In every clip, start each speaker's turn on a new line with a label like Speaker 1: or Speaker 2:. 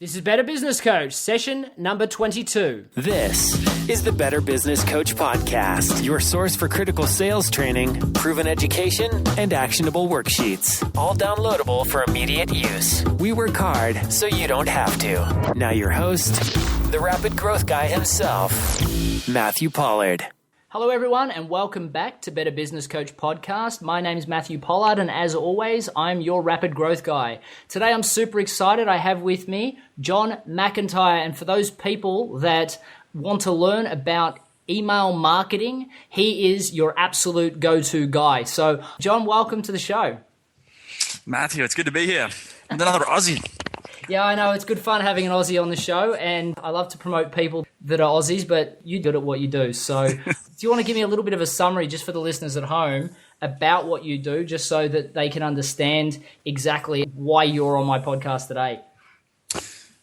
Speaker 1: This is Better Business Coach, session number 22.
Speaker 2: This is the Better Business Coach Podcast, your source for critical sales training, proven education, and actionable worksheets. All downloadable for immediate use. We work hard so you don't have to. Now your host, the rapid growth guy himself, Matthew Pollard.
Speaker 1: Hello everyone and welcome back to Better Business Coach Podcast. My name is Matthew Pollard and as always, I'm your rapid growth guy. Today I'm super excited. I have with me John McIntyre, and for those people that want to learn about email marketing, he is your absolute go-to guy. So John, welcome to the show.
Speaker 3: Matthew, it's good to be here. And another Aussie.
Speaker 1: Yeah, I know. It's good fun having an Aussie on the show, and I love to promote people that are Aussies, but you're good at what you do. So do you want to give me a little bit of a summary just for the listeners at home about what you do, just so that they can understand exactly why you're on my podcast today?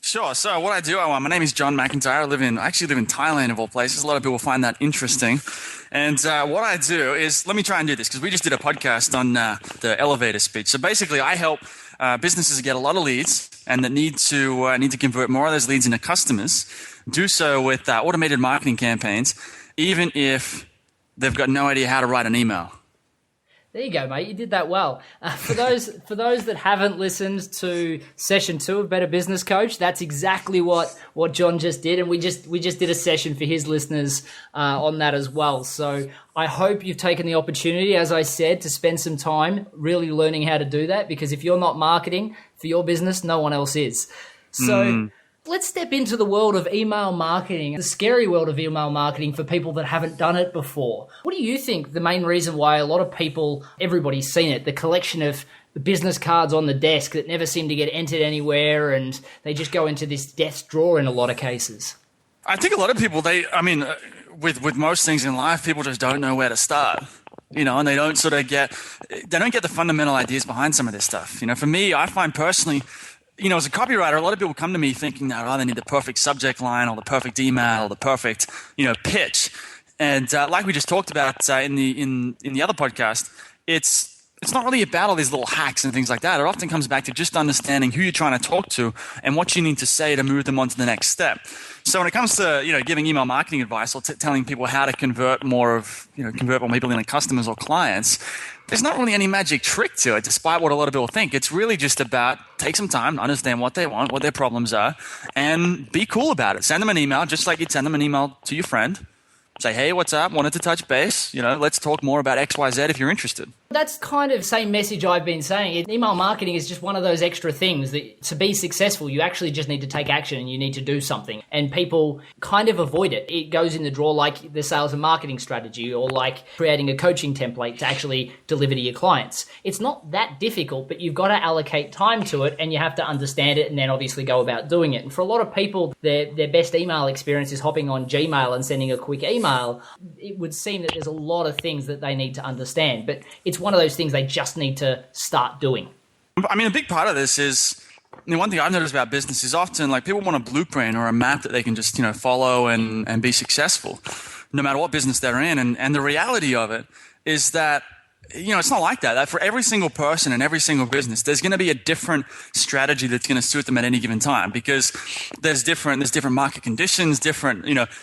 Speaker 3: Sure. So what I do, my name is John McIntyre. I actually live in Thailand, of all places. A lot of people find that interesting. And what I do is, let me try and do this, because we just did a podcast on the elevator speech. So basically, I help businesses get a lot of leads and that need to convert more of those leads into customers, do so with automated marketing campaigns, even if they've got no idea how to write an email.
Speaker 1: There you go, mate. You did that well. For those that haven't listened to session 2 of Better Business Coach, that's exactly what John just did, and we just did a session for his listeners on that as well. So I hope you've taken the opportunity, as I said, to spend some time really learning how to do that, because if you're not marketing for your business, no one else is. So let's step into the world of email marketing, the scary world of email marketing for people that haven't done it before. What do you think the main reason why a lot of people, everybody's seen it, the collection of business cards on the desk that never seem to get entered anywhere, and they just go into this death's drawer in a lot of cases?
Speaker 3: I think a lot of people, with most things in life, people just don't know where to start. And they don't get the fundamental ideas behind some of this stuff. For me, I find personally, as a copywriter, a lot of people come to me thinking that they need the perfect subject line or the perfect email or the perfect, pitch. And like we just talked about in the other podcast, it's not really about all these little hacks and things like that. It often comes back to just understanding who you're trying to talk to and what you need to say to move them on to the next step. So when it comes to giving email marketing advice or telling people how to convert more people into customers or clients, there's not really any magic trick to it, despite what a lot of people think. It's really just about take some time, understand what they want, what their problems are, and be cool about it. Send them an email, just like you'd send them an email to your friend. Say, hey, what's up? Wanted to touch base. Let's talk more about XYZ if you're interested.
Speaker 1: That's kind of the same message I've been saying. Email marketing is just one of those extra things that to be successful, you actually just need to take action and you need to do something. And people kind of avoid it. It goes in the drawer like the sales and marketing strategy, or like creating a coaching template to actually deliver to your clients. It's not that difficult, but you've got to allocate time to it and you have to understand it and then obviously go about doing it. And for a lot of people, their best email experience is hopping on Gmail and sending a quick email. It would seem that there's a lot of things that they need to understand, but it's one of those things they just need to start doing.
Speaker 3: I mean, a big part of this is, one thing I've noticed about business is often people want a blueprint or a map that they can just, follow and be successful, no matter what business they're in. And the reality of it is that, it's not like that. That for every single person and every single business, there's going to be a different strategy that's going to suit them at any given time, because there's different market conditions,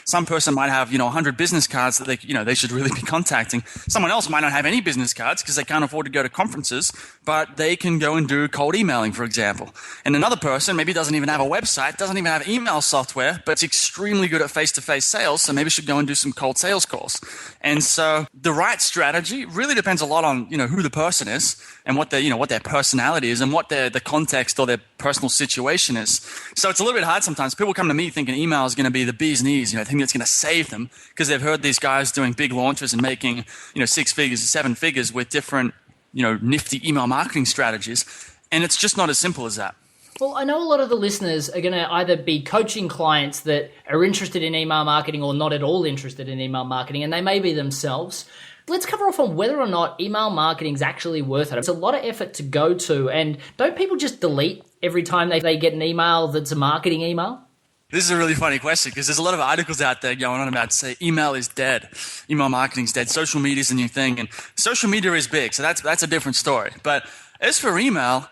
Speaker 3: some person might have, 100 business cards that they should really be contacting. Someone else might not have any business cards because they can't afford to go to conferences, but they can go and do cold emailing, for example. And another person maybe doesn't even have a website, doesn't even have email software, but it's extremely good at face-to-face sales, so maybe should go and do some cold sales calls. And so the right strategy really depends a lot on who the person is and what their personality is and what the context or their personal situation is. So it's a little bit hard sometimes. People come to me thinking email is going to be the bee's knees, thinking it's going to save them because they've heard these guys doing big launches and making 6 figures, 7 figures with different nifty email marketing strategies, and it's just not as simple as that.
Speaker 1: Well, I know a lot of the listeners are going to either be coaching clients that are interested in email marketing or not at all interested in email marketing, and they may be themselves. Let's cover off on whether or not email marketing is actually worth it. It's a lot of effort to go to, and don't people just delete every time they get an email that's a marketing email?
Speaker 3: This is a really funny question because there's a lot of articles out there going on about, say, email is dead, email marketing's dead, social media is a new thing, and social media is big, so that's a different story. But as for email,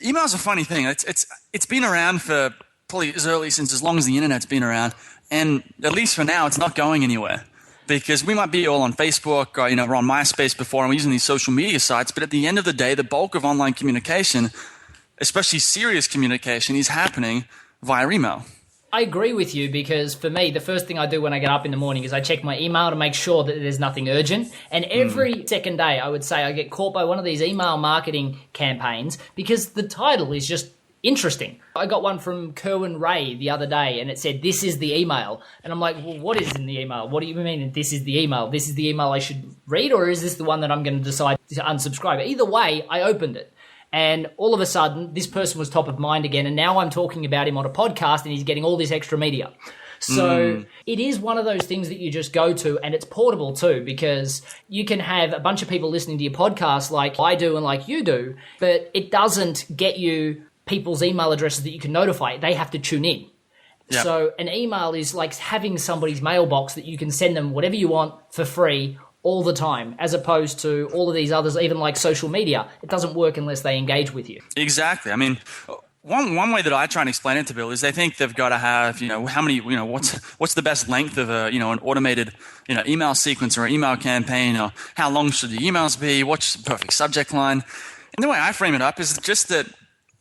Speaker 3: email's a funny thing. It's been around for probably since as long as the internet's been around, and at least for now, it's not going anywhere. Because we might be all on Facebook or, we're on MySpace before and we're using these social media sites, but at the end of the day, the bulk of online communication, especially serious communication, is happening via email.
Speaker 1: I agree with you because for me, the first thing I do when I get up in the morning is I check my email to make sure that there's nothing urgent. And every second day, I would say I get caught by one of these email marketing campaigns because the title is just interesting. I got one from Kerwin Ray the other day and it said, "This is the email." And I'm like, well, what is in the email? What do you mean this is the email? This is the email I should read, or is this the one that I'm going to decide to unsubscribe? Either way, I opened it. And all of a sudden, this person was top of mind again. And now I'm talking about him on a podcast and he's getting all this extra media. So it is one of those things that you just go to, and it's portable too, because you can have a bunch of people listening to your podcast like I do and like you do, but it doesn't get you people's email addresses that you can notify. They have to tune in. Yep. So an email is like having somebody's mailbox that you can send them whatever you want for free all the time, as opposed to all of these others, even like social media. It doesn't work unless they engage with you. Exactly.
Speaker 3: I mean, one way that I try and explain it to people is they think they've got to have, how many, what's the best length of an automated, email sequence or email campaign, or how long should the emails be? What's the perfect subject line? And the way I frame it up is just that,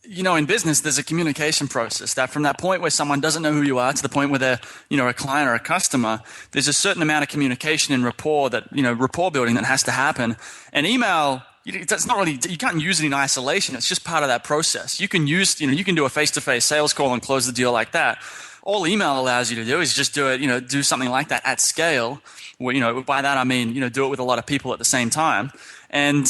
Speaker 3: in business, there's a communication process that from that point where someone doesn't know who you are to the point where they're, a client or a customer, there's a certain amount of communication and rapport building that has to happen. And email, it's not really, you can't use it in isolation. It's just part of that process. You can use, you can do a face-to-face sales call and close the deal like that. All email allows you to do is just do it, do something like that at scale. Where, by that I mean, do it with a lot of people at the same time. And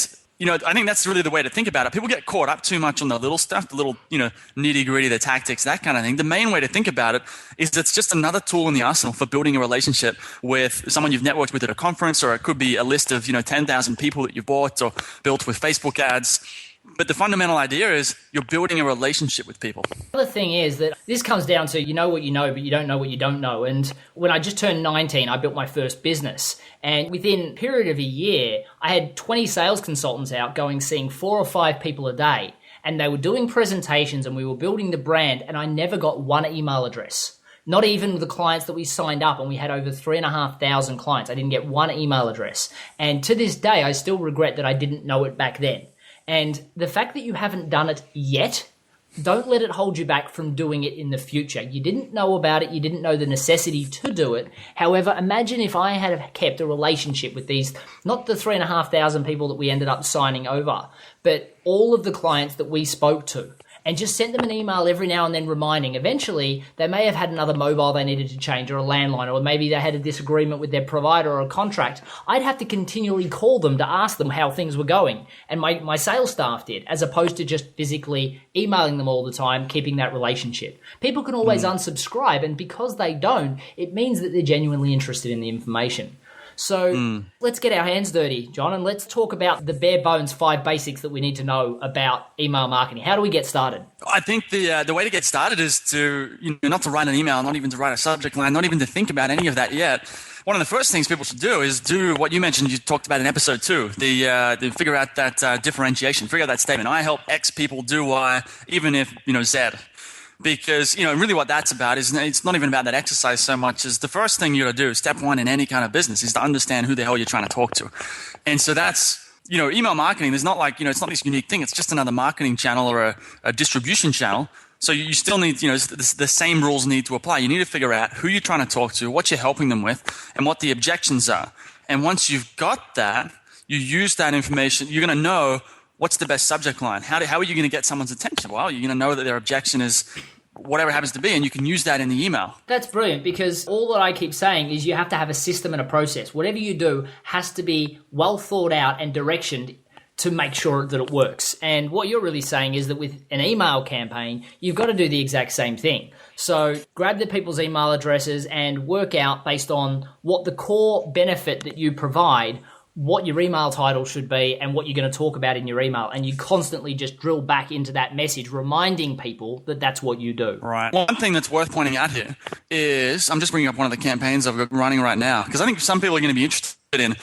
Speaker 3: I think that's really the way to think about it. People get caught up too much on the little stuff, the little, nitty-gritty, the tactics, that kind of thing. The main way to think about it is it's just another tool in the arsenal for building a relationship with someone you've networked with at a conference, or it could be a list of, 10,000 people that you've bought or built with Facebook ads. But the fundamental idea is you're building a relationship with people.
Speaker 1: The other thing is that this comes down to you know what you know, but you don't know what you don't know. And when I just turned 19, I built my first business. And within a period of a year, I had 20 sales consultants out seeing 4 or 5 people a day. And they were doing presentations and we were building the brand. And I never got one email address. Not even the clients that we signed up, and we had over 3,500 clients. I didn't get one email address. And to this day, I still regret that I didn't know it back then. And the fact that you haven't done it yet, don't let it hold you back from doing it in the future. You didn't know about it. You didn't know the necessity to do it. However, imagine if I had kept a relationship with these, not the 3,500 people that we ended up signing over, but all of the clients that we spoke to, and just sent them an email every now and then reminding. Eventually, they may have had another mobile they needed to change, or a landline, or maybe they had a disagreement with their provider or a contract. I'd have to continually call them to ask them how things were going. And my sales staff did, as opposed to just physically emailing them all the time, keeping that relationship. People can always unsubscribe, and because they don't, it means that they're genuinely interested in the information. So let's get our hands dirty, John, and let's talk about the bare bones 5 basics that we need to know about email marketing. How do we get started?
Speaker 3: I think the way to get started is to not to write an email, not even to write a subject line, not even to think about any of that yet. One of the first things people should do is do what you mentioned, you talked about in episode 2, the figure out that differentiation, figure out that statement. I help X people do Y, even if, Z. Because, really what that's about is it's not even about that exercise so much as the first thing you got to do, step 1 in any kind of business, is to understand who the hell you're trying to talk to. And so that's, email marketing, there's not like, it's not this unique thing. It's just another marketing channel or a distribution channel. So you still need, the same rules need to apply. You need to figure out who you're trying to talk to, what you're helping them with, and what the objections are. And once you've got that, you use that information, you're going to know what's the best subject line. How are you going to get someone's attention? Well, you're going to know that their objection is whatever it happens to be, and you can use that in the email.
Speaker 1: That's brilliant, because all that I keep saying is you have to have a system and a process. Whatever you do has to be well thought out and directioned to make sure that it works. And what you're really saying is that with an email campaign, you've got to do the exact same thing. So grab the people's email addresses and work out, based on what the core benefit that you provide, what your email title should be and what you're going to talk about in your email. And you constantly just drill back into that message, reminding people that that's what you do.
Speaker 3: Right. One thing that's worth pointing out here is, I'm just bringing up one of the campaigns I've got running right now, because I think some people are going to be interested in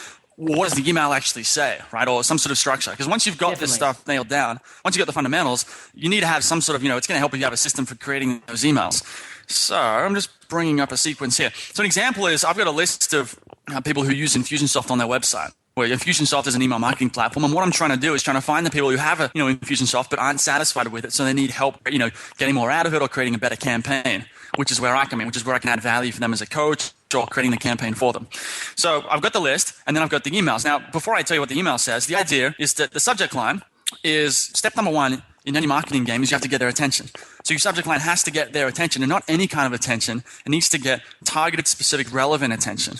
Speaker 3: what does the email actually say, right? Or some sort of structure. Because once you've got this stuff nailed down, once you've got the fundamentals, you need to have some sort of, it's going to help if you have a system for creating those emails. So I'm just bringing up a sequence here. So an example is I've got a list of people who use Infusionsoft on their website. Where Infusionsoft is an email marketing platform, and what I'm trying to do is trying to find the people who have Infusionsoft but aren't satisfied with it, so they need help, getting more out of it or creating a better campaign, which is where I come in, which is where I can add value for them as a coach or creating the campaign for them. So I've got the list, and then I've got the emails. Now, before I tell you what the email says, the idea is that the subject line is step number one in any marketing game is you have to get their attention. So your subject line has to get their attention, and not any kind of attention. It needs to get targeted, specific, relevant attention.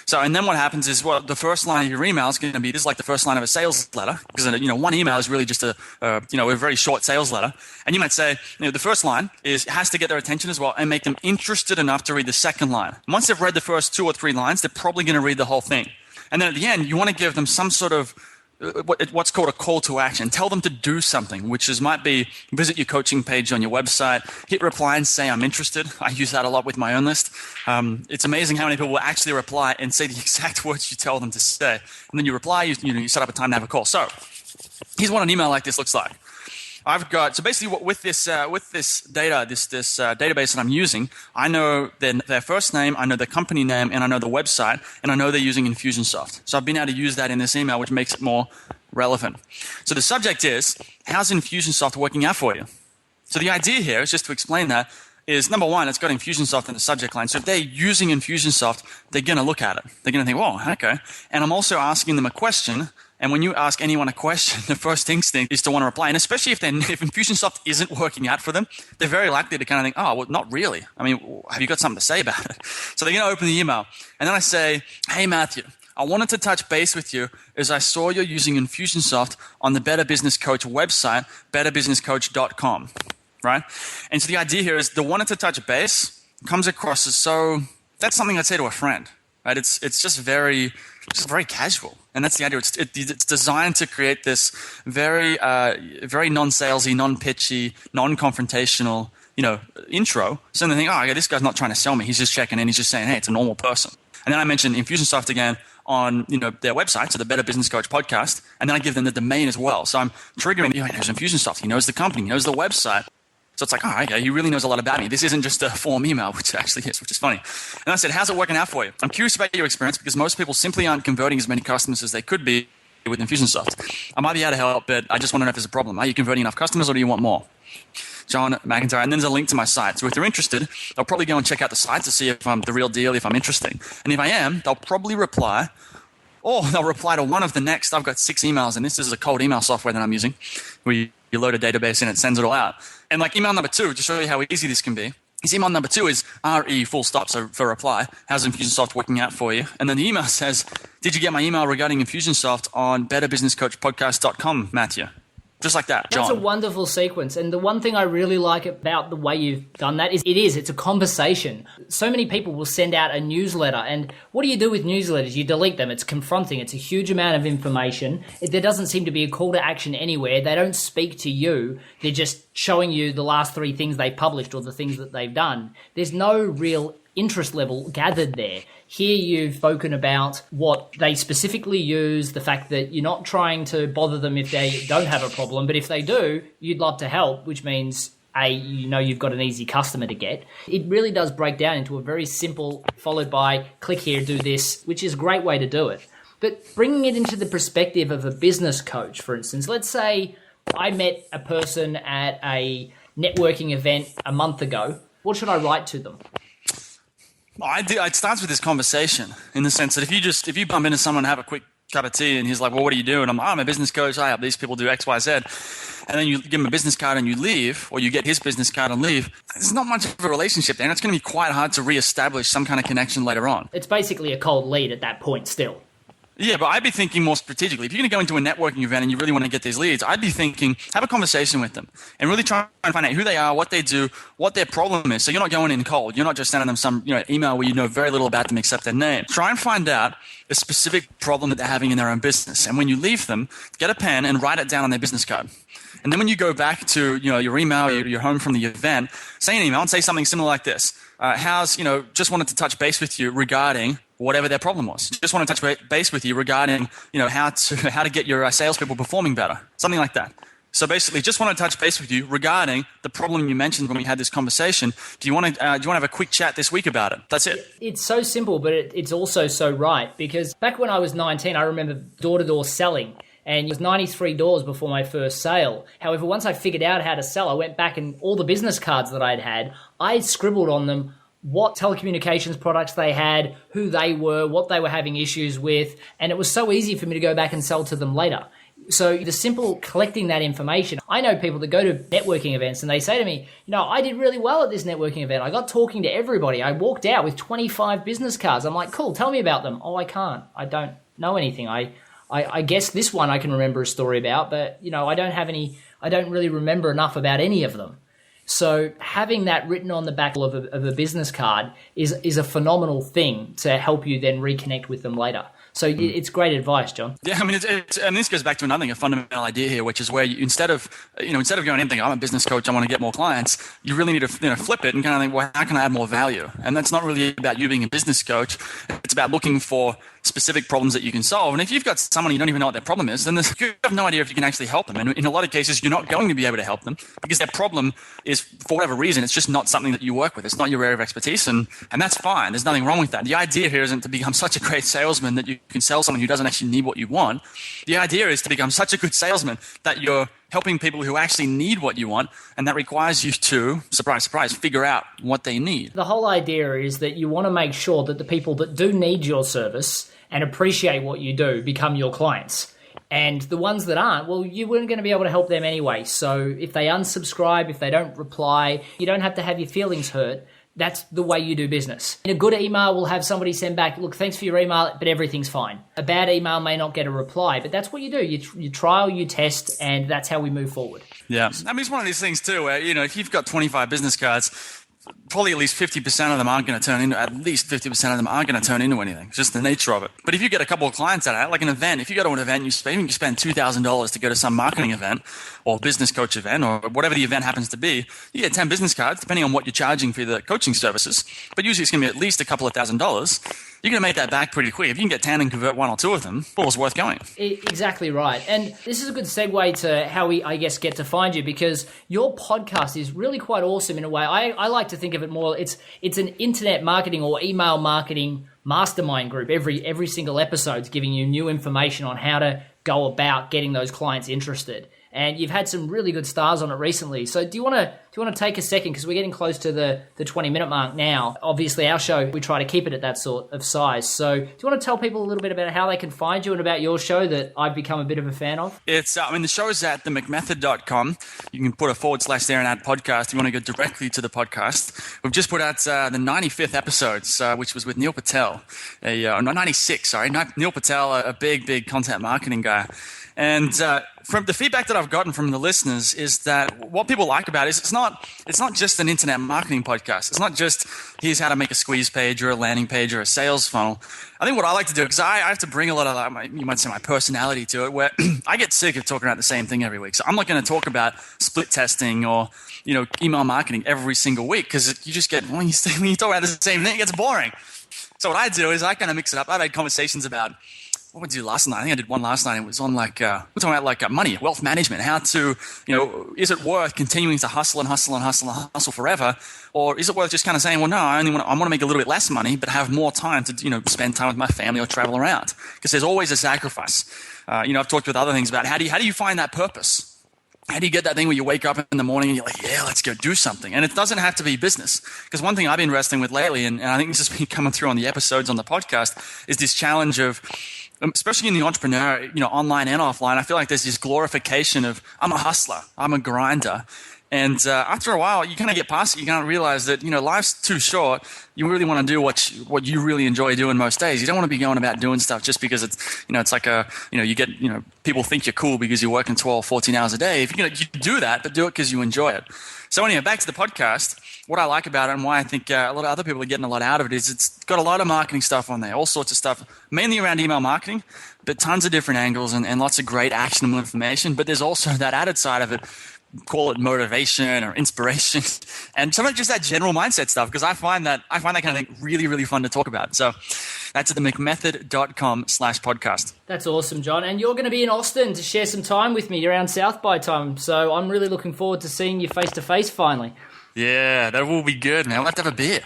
Speaker 3: So, and then what happens is, the first line of your email is going to be, this is like the first line of a sales letter, because, one email is really just a very short sales letter. And you might say, the first line has to get their attention as well and make them interested enough to read the second line. And once they've read the first 2 or 3 lines, they're probably going to read the whole thing. And then at the end, you want to give them some sort of what's called a call to action. Tell them to do something, which might be visit your coaching page on your website, hit reply and say, I'm interested. I use that a lot with my own list. It's amazing how many people will actually reply and say the exact words you tell them to say. And then you reply, you set up a time to have a call. So here's what an email like this looks like. I've got, so basically with this data, this database that I'm using, I know their first name, I know their company name, and I know the website, and I know they're using Infusionsoft. So I've been able to use that in this email, which makes it more relevant. So the subject is, how's Infusionsoft working out for you? So the idea here is just to explain that is, number one, it's got Infusionsoft in the subject line. So if they're using Infusionsoft, they're going to look at it. They're going to think, whoa, okay. And I'm also asking them a question. And when you ask anyone a question, the first instinct is to want to reply. And especially if Infusionsoft isn't working out for them, they're very likely to kind of think, oh, well, not really. I mean, have you got something to say about it? So they're going to open the email. And then I say, hey, Matthew, I wanted to touch base with you as I saw you're using Infusionsoft on the Better Business Coach website, betterbusinesscoach.com, right? And so the idea here is the wanted to touch base comes across as that's something I'd say to a friend, right? It's just very casual. And that's the idea. It's designed to create this very non-salesy, non-pitchy, non-confrontational, intro. So then they think, oh, okay, this guy's not trying to sell me. He's just checking in. He's just saying, hey, it's a normal person. And then I mentioned Infusionsoft again on, their website, so the Better Business Coach podcast. And then I give them the domain as well. So I'm triggering, he knows Infusionsoft. He knows the company. He knows the website. So it's like, oh, okay, he really knows a lot about me. This isn't just a form email, which actually is, which is funny. And I said, how's it working out for you? I'm curious about your experience because most people simply aren't converting as many customers as they could be with Infusionsoft. I might be able to help, but I just want to know if there's a problem. Are you converting enough customers or do you want more? John McIntyre. And then there's a link to my site. So if they're interested, they'll probably go and check out the site to see if I'm the real deal, if I'm interesting. And if I am, they'll probably reply, or they'll reply to one of the next. I've got 6 emails, and this is a cold email software that I'm using where you load a database and it sends it all out. And like email number 2, to show you how easy this can be, is email number 2 is RE full stop. So for reply, how's Infusionsoft working out for you? And then the email says, did you get my email regarding Infusionsoft on betterbusinesscoachpodcast.com, Matthew? Just like that, John.
Speaker 1: That's a wonderful sequence. And the one thing I really like about the way you've done that is it's a conversation. So many people will send out a newsletter. And what do you do with newsletters? You delete them. It's confronting. It's a huge amount of information. There doesn't seem to be a call to action anywhere. They don't speak to you. They're just showing you the last 3 things they published or the things that they've done. There's no real interest level gathered there. Here you've spoken about what they specifically use, the fact that you're not trying to bother them if they don't have a problem, but if they do, you'd love to help, which means you've got an easy customer to get. It really does break down into a very simple, followed by click here, do this, which is a great way to do it. But bringing it into the perspective of a business coach, for instance, let's say I met a person at a networking event a month ago. What should I write to them?
Speaker 3: It starts with this conversation in the sense that if you bump into someone and have a quick cup of tea and he's like, well, what do you do? And I'm a business coach. I help these people do X, Y, Z. And then you give him a business card and you leave, or you get his business card and leave. There's not much of a relationship there, and it's going to be quite hard to reestablish some kind of connection later on.
Speaker 1: It's basically a cold lead at that point still.
Speaker 3: Yeah, but I'd be thinking more strategically. If you're going to go into a networking event and you really want to get these leads, I'd be thinking, have a conversation with them and really try and find out who they are, what they do, what their problem is. So you're not going in cold. You're not just sending them some email where you know very little about them except their name. Try and find out the specific problem that they're having in their own business. And when you leave them, get a pen and write it down on their business card. And then when you go back to your email, you're home from the event, say an email and say something similar like this. Just wanted to touch base with you regarding whatever their problem was. Just want to touch base with you regarding, how to get your salespeople performing better, something like that. So basically, just want to touch base with you regarding the problem you mentioned when we had this conversation. Do you want to have a quick chat this week about it? That's it.
Speaker 1: It's so simple, but it's also so right, because back when I was 19, I remember door-to-door selling, and it was 93 doors before my first sale. However, once I figured out how to sell, I went back and all the business cards that I'd had, I scribbled on them what telecommunications products they had, who they were, what they were having issues with, and it was so easy for me to go back and sell to them later. So the simple collecting that information, I know people that go to networking events and they say to me, I did really well at this networking event. I got talking to everybody. I walked out with 25 business cards. I'm like, cool, tell me about them. Oh, I can't. I don't know anything. I guess this one I can remember a story about, but I don't really remember enough about any of them. So having that written on the back of a business card is a phenomenal thing to help you then reconnect with them later. So it's great advice, John.
Speaker 3: Yeah, I mean, and this goes back to another thing, a fundamental idea here, which is where you, instead of going in thinking, I'm a business coach, I want to get more clients, you really need to flip it and kind of think, well, how can I add more value? And that's not really about you being a business coach. It's about looking for specific problems that you can solve. And if you've got someone you don't even know what their problem is, then you have no idea if you can actually help them. And in a lot of cases, you're not going to be able to help them because their problem is, for whatever reason, it's just not something that you work with. It's not your area of expertise, and that's fine. There's nothing wrong with that. The idea here isn't to become such a great salesman that you can sell someone who doesn't actually need what you want. The idea is to become such a good salesman that you're helping people who actually need what you want, and that requires you to, surprise, surprise, figure out what they need.
Speaker 1: The whole idea is that you want to make sure that the people that do need your service and appreciate what you do become your clients. And the ones that aren't, well, you weren't going to be able to help them anyway. So if they unsubscribe, if they don't reply, you don't have to have your feelings hurt. That's the way you do business. In a good email will have somebody send back, look, thanks for your email, but everything's fine. A bad email may not get a reply, but that's what you do. You trial, you test, and that's how we move forward.
Speaker 3: Yeah. I mean, it's one of these things too where, if you've got 25 business cards, probably at least 50% of them aren't going to turn into, anything. It's just the nature of it. But if you get a couple of clients out of it, like an event, if you go to an event, you spend $2,000 to go to some marketing event or business coach event or whatever the event happens to be, you get 10 business cards, depending on what you're charging for the coaching services. But usually it's going to be at least a couple of $1,000s. You're going to make that back pretty quick. If you can get 10 and convert one or two of them, well, it's worth going.
Speaker 1: Exactly right. And this is a good segue to how we, I guess, get to find you, because your podcast is really quite awesome in a way. I like to think of it more, it's an internet marketing or email marketing mastermind group. Every single episode's giving you new information on how to go about getting those clients interested. And you've had some really good stars on it recently. So do you want to take a second, because we're getting close to the 20-minute mark now. Obviously, our show, we try to keep it at that sort of size. So do you want to tell people a little bit about how they can find you and about your show that I've become a bit of a fan of?
Speaker 3: It's the show is at themcmethod.com. You can put a / there and add podcast if you want to go directly to the podcast. We've just put out the 95th episodes, which was with Neil Patel. 96, sorry. Neil Patel, a big content marketing guy. And from the feedback that I've gotten from the listeners is that what people like about it is it's not just an internet marketing podcast. It's not just here's how to make a squeeze page or a landing page or a sales funnel. I think what I like to do, because I have to bring a lot of you might say my personality to it, where I get sick of talking about the same thing every week. So I'm not going to talk about split testing or email marketing every single week, because you just get when you talk about the same thing, it gets boring. So what I do is I kind of mix it up. I've had conversations about, what would I do last night? I think I did one last night. It was on we're talking about money, wealth management, how to, is it worth continuing to hustle forever? Or is it worth just kind of saying, well, no, I want to make a little bit less money, but have more time to, spend time with my family or travel around? Because there's always a sacrifice. I've talked with other things about how do you find that purpose? How do you get that thing where you wake up in the morning and you're like, yeah, let's go do something? And it doesn't have to be business. Because one thing I've been wrestling with lately, and I think this has been coming through on the episodes on the podcast, is this challenge of, especially in the entrepreneur, online and offline, I feel like there's this glorification of, I'm a hustler, I'm a grinder. And after a while, you kind of get past it. You kind of realize that, life's too short. You really want to do what you really enjoy doing most days. You don't want to be going about doing stuff just because it's, it's like you get, people think you're cool because you're working 12, 14 hours a day. If you do that, but do it because you enjoy it. So anyway, back to the podcast. What I like about it and why I think a lot of other people are getting a lot out of it is it's got a lot of marketing stuff on there, all sorts of stuff, mainly around email marketing, but tons of different angles and lots of great actionable information. But there's also that added side of it, call it motivation or inspiration, and some of just that general mindset stuff, because I find that kind of thing really, really fun to talk about. So That's at themcmethod.com/podcast.
Speaker 1: That's awesome, John. And you're going to be in Austin to share some time with me around South by time. So I'm really looking forward to seeing you face to face finally.
Speaker 3: Yeah, that will be good, man. We'll have to have a beer.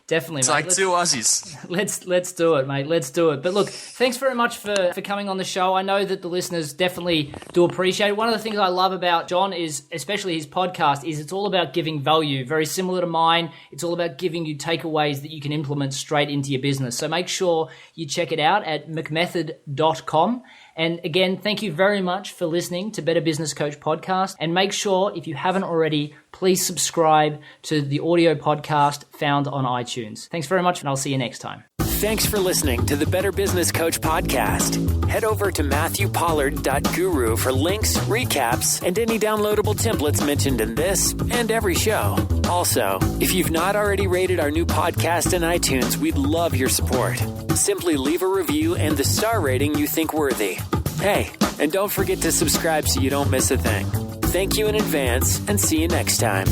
Speaker 1: Definitely,
Speaker 3: it's
Speaker 1: mate.
Speaker 3: like two Aussies.
Speaker 1: Let's do it, mate. Let's do it. But look, thanks very much for coming on the show. I know that the listeners definitely do appreciate it. One of the things I love about John is, especially his podcast, is it's all about giving value. Very similar to mine. It's all about giving you takeaways that you can implement straight into your business. So make sure you check it out at mcmethod.com. And again, thank you very much for listening to Better Business Coach Podcast. And make sure, if you haven't already, please subscribe to the audio podcast found on iTunes. Thanks very much, and I'll see you next time.
Speaker 2: Thanks for listening to the Better Business Coach Podcast. Head over to MatthewPollard.guru for links, recaps, and any downloadable templates mentioned in this and every show. Also, if you've not already rated our new podcast in iTunes, we'd love your support. Simply leave a review and the star rating you think worthy. Hey, and don't forget to subscribe so you don't miss a thing. Thank you in advance, and see you next time.